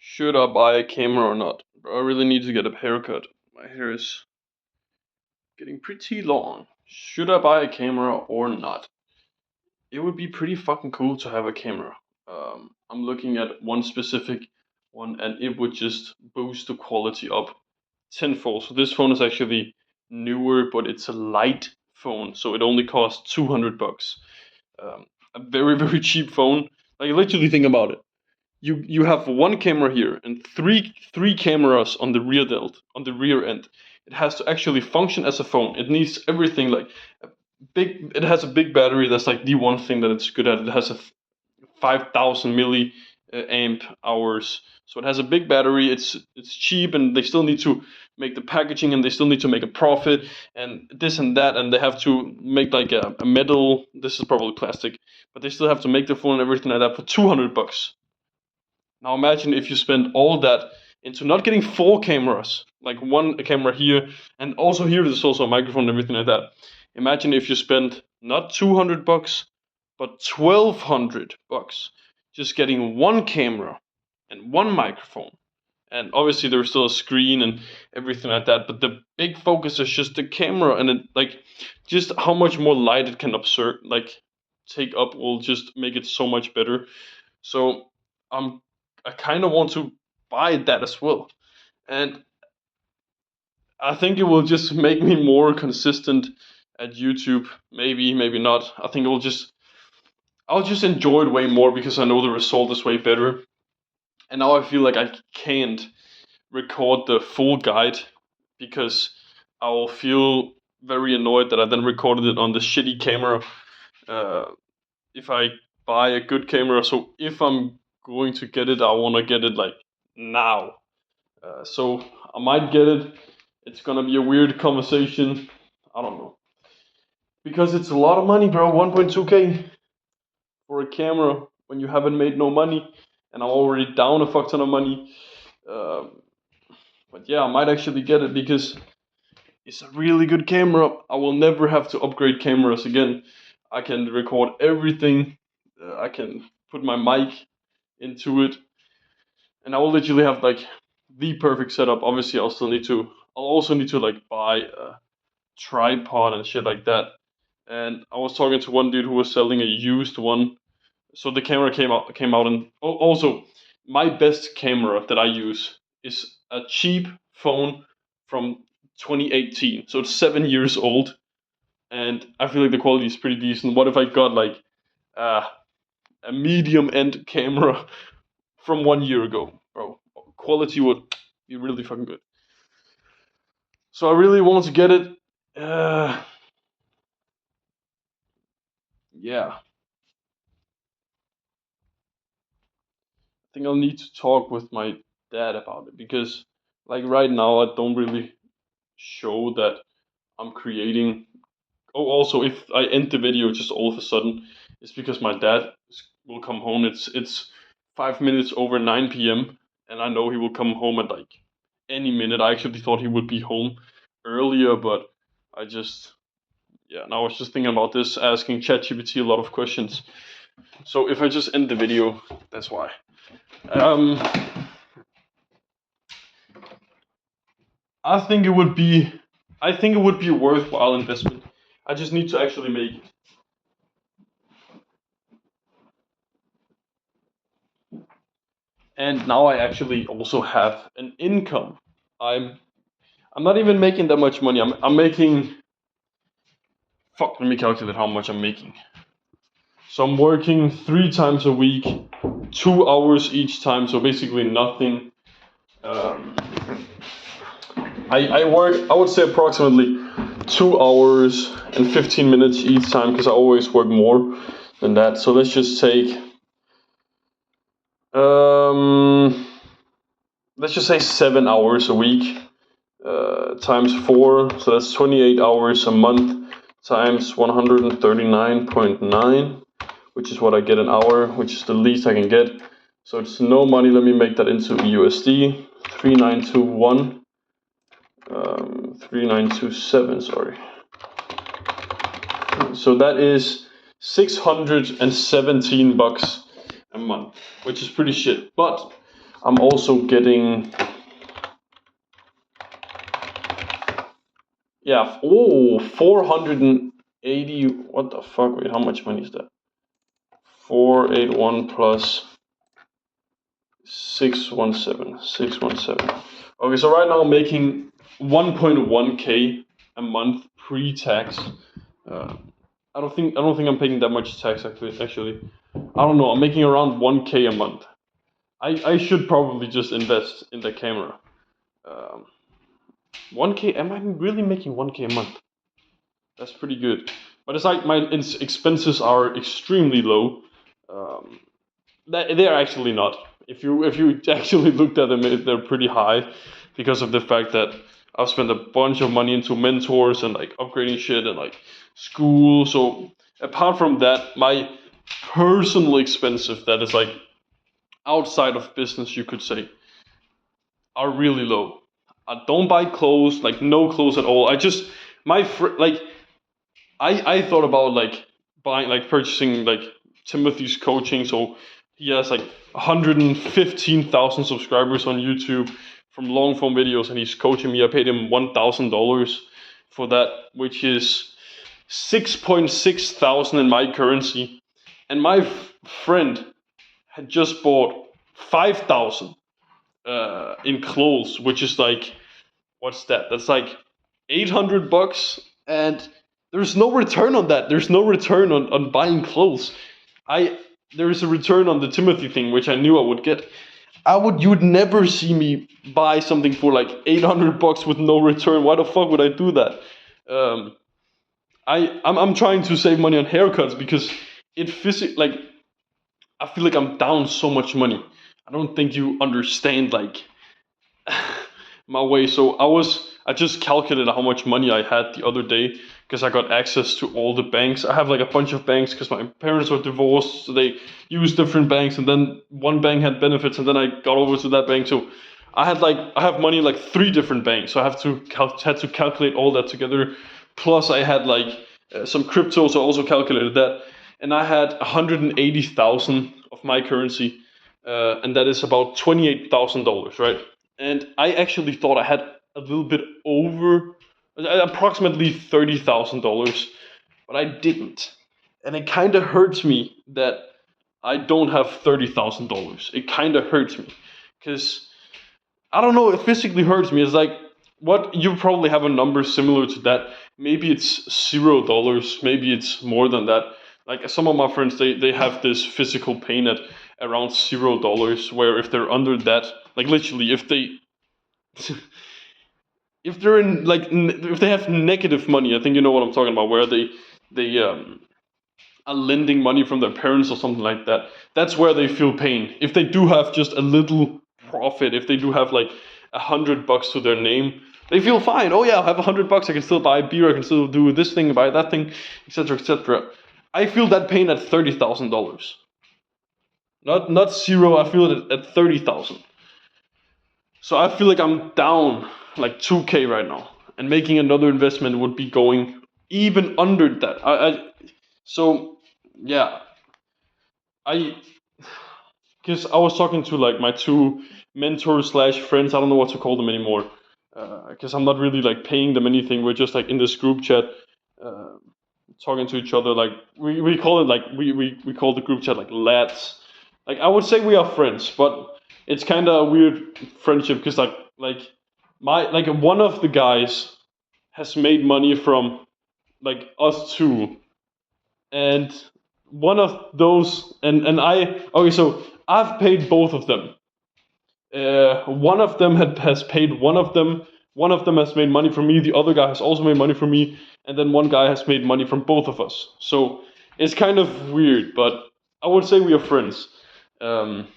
Should I buy a camera or not? Bro, I really need to get a haircut. My hair is getting pretty long. Should I buy a camera or not? It would be pretty fucking cool to have a camera. I'm looking at one specific one and it would just boost the quality up tenfold. So this phone is actually newer, but it's a light phone, so it only costs 200 bucks. A very very cheap phone. Like literally think about it. You have one camera here and three cameras on the rear delt on the rear end. It has to actually function as a phone. It needs everything like a big. It has a big battery. That's like the one thing that it's good at. It has a 5,000 amp hours. So it has a big battery. It's cheap, and they still need to make the packaging, and they still need to make a profit, and this and that, and they have to make like a metal. This is probably plastic, but they still have to make the phone and everything like that for 200 bucks. Now imagine if you spend all that into not getting four cameras, like one camera here, and also here there's also a microphone and everything like that. Imagine if you spend not 200 bucks, but 1200 bucks just getting one camera and one microphone. And obviously there's still a screen and everything like that, but the big focus is just the camera and it, like just how much more light it can absorb, like take up will just make it so much better. So I'm I kind of want to buy that as well. And I think it will just make me more consistent at YouTube. Maybe, maybe not. I think I'll just enjoy it way more because I know the result is way better. And now I feel like I can't record the full guide because I will feel very annoyed that I then recorded it on the shitty camera. Uh, if I buy a good camera, so if I'm going to get it, I want to get it like now. So I might get it. It's gonna be a weird conversation. I don't know because it's a lot of money, bro. 1.2k for a camera when you haven't made no money, and I'm already down a fuck ton of money. Um, but yeah, I might actually get it because it's a really good camera. I will never have to upgrade cameras again. I can record everything. I can put my mic into it, and I will literally have like the perfect setup. Obviously, I'll also need to like buy a tripod and shit like that. And I was talking to one dude who was selling a used one. So the camera came out, and also my best camera that I use is a cheap phone from 2018. So it's 7 years old, and I feel like the quality is pretty decent. What if I got like uh, a medium end camera from 1 year ago, bro? Quality would be really fucking good. So I really want to get it. Yeah, I think I'll need to talk with my dad about it because, like, right now, I don't really show that I'm creating. Oh, also, if I end the video just all of a sudden, it's because my dad will come home. It's 5 minutes over 9 p.m. and I know he will come home at like any minute. I actually thought he would be home earlier, but I just yeah. Now I was just thinking about this, asking ChatGPT a lot of questions. So if I just end the video, that's why. Um, I think it would be, I think it would be a worthwhile investment. I just need to actually make it. And now I actually also have an income. I'm, I'm not even making that much money. I'm making. Fuck. Let me calculate how much I'm making. So I'm working 3 times a week, 2 hours each time. So basically nothing. Um, I work. I would say approximately 2 hours and 15 minutes each time because I always work more than that. So let's just take um, let's just say 7 hours a week times 4, so that's 28 hours a month times 139.9, which is what I get an hour, which is the least I can get. So it's no money. Let me make that into USD. 3921 3927, sorry. So that is 617 bucks a month, which is pretty shit. But I'm also getting, yeah, 480, what the fuck, wait, how much money is that? 481 plus 617. Okay, so right now I'm making 1.1k a month pre-tax. I don't think I'm paying that much tax actually. I don't know. I'm making around 1k a month. I should probably just invest in the camera. Um, 1k. Am I really making 1k a month? That's pretty good. But it's like my expenses are extremely low. Um, they're actually not. If you actually looked at them, they're pretty high because of the fact that I've spent a bunch of money into mentors and like upgrading shit and like school. So apart from that, my personal expenses that is like outside of business, you could say, are really low. I don't buy clothes, like no clothes at all. I just like I thought about like buying like purchasing like Timothy's coaching. So he has like 115,000 subscribers on YouTube from long form videos, and he's coaching me. I paid him $1,000 for that, which is 6.6 thousand in my currency. And my friend had just bought 5,000 in clothes, which is like, what's that? That's like $800, and there's no return on that. There's no return on buying clothes. There is a return on the Timothy thing, which I knew I would get. You would never see me buy something for like $800 with no return. Why the fuck would I do that? Um, I'm trying to save money on haircuts because like I feel like I'm down so much money. I don't think you understand like my way. So I just calculated how much money I had the other day because I got access to all the banks. I have like a bunch of banks because my parents were divorced, so they used different banks, and then one bank had benefits, and then I got over to that bank. So I have money in like three different banks. So I had to calculate all that together. Plus I had like some crypto, so I also calculated that, and I had 180,000 of my currency, and that is about $28,000, right? And I actually thought I had a little bit over, approximately $30,000, but I didn't, and it kind of hurts me that I don't have $30,000. It kind of hurts me, because I don't know. It physically hurts me. It's like what you probably have a number similar to that. Maybe it's $0. Maybe it's more than that. Like some of my friends, they have this physical pain at around $0. Where if they're under that, like literally, if they're in like if they have negative money, I think you know what I'm talking about. Where they are lending money from their parents or something like that. That's where they feel pain. If they do have just a little profit, if they do have like $100 to their name, they feel fine. Oh yeah, I have $100. I can still buy beer. I can still do this thing, buy that thing, etc., etc. I feel that pain at $30,000. Not zero. I feel it at 30,000. So I feel like I'm down like 2k right now, and making another investment would be going even under that. So yeah, I because I was talking to like my two mentors slash friends. I don't know what to call them anymore. Because I'm not really like paying them anything. We're just like in this group chat, uh, talking to each other. Like we call it like we call the group chat like lads. Like I would say we are friends, but it's kind of a weird friendship because like one of the guys has made money from like us two, and one of those and I okay, so I've paid both of them. One of them has paid one of them. One of them has made money from me. The other guy has also made money from me, and then one guy has made money from both of us. So it's kind of weird, but I would say we are friends. Um,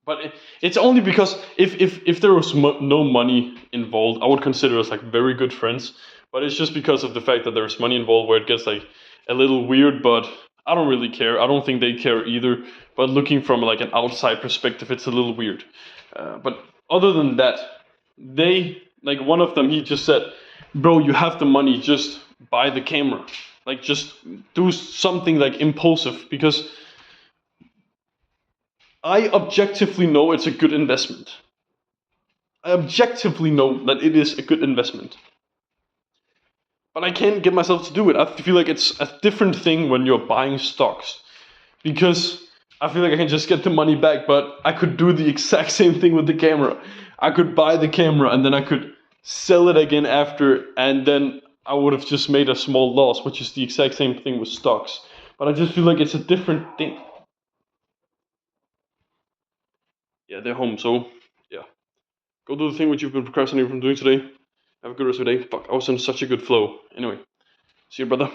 but it's only because if there was no money involved, I would consider us like very good friends. But it's just because of the fact that there's money involved where it gets like a little weird. But I don't really care. I don't think they care either. But looking from like an outside perspective, it's a little weird. But other than that, they like one of them. He just said, "Bro, you have the money. Just buy the camera. Like just do something like impulsive because." I objectively know it's a good investment. I objectively know that it is a good investment. But I can't get myself to do it. I feel like it's a different thing when you're buying stocks. Because I feel like I can just get the money back, but I could do the exact same thing with the camera. I could buy the camera and then I could sell it again after, and then I would have just made a small loss, which is the exact same thing with stocks. But I just feel like it's a different thing. Yeah, they're home, so yeah. Go do the thing which you've been procrastinating from doing today. Have a good rest of your day. Fuck, I was in such a good flow. Anyway, see you, brother.